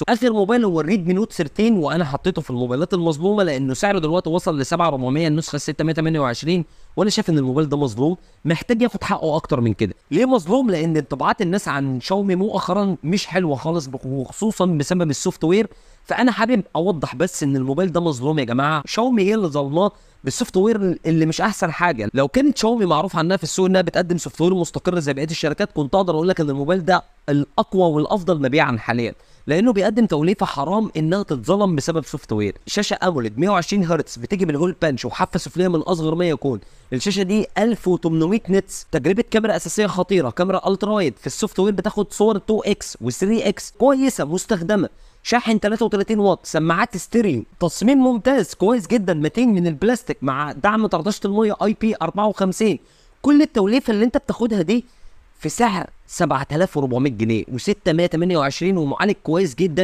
اكس. اخر موبايل هو الريدمي نوت 13، وانا حطيته في الموبايلات المظلومه لانه سعره دلوقتي وصل ل 7400 النسخه 628، وانا شايف ان الموبايل ده مظلوم، محتاج ياخد حقه اكتر من كده. ليه مظلوم؟ لان انطباعات الناس عن شاومي مؤخرا مش حلوه خالص، وخصوصا بسبب السوفت وير. فانا حابب اوضح بس ان الموبايل ده مظلوم يا جماعه، شاومي هي اللي ظلماه بالسوفت وير اللي مش احسن حاجه. لو كانت شاومي معروف عنها في السوق انها بتقدم سوفت وير مستقر زي بقيه الشركات، كنت اقدر اقول لك ان الموبايل ده الاقوى والافضل مبيعا حاليا، لانه بيقدم توليفه حرام انها تتظلم بسبب سوفت وير. شاشه اموليد 120 هرتز بتيجي بالهول بانش وحافه سفليه من اصغر ما يكون. الشاشه دي 1800 نتس، تجربه كاميرا اساسيه خطيره، كاميرا الترا وايد، في السوفت وير بتاخد صور 2 اكس و3 اكس كويسه مستخدمه، شاحن 33 واط، سماعات ستيريو، تصميم ممتاز كويس جدا، 200 من البلاستيك مع دعم طردشه الميه اي بي 54. كل التوليفه اللي انت بتاخدها دي في سعر 7400 جنيه و628 ومعالج كويس جدا.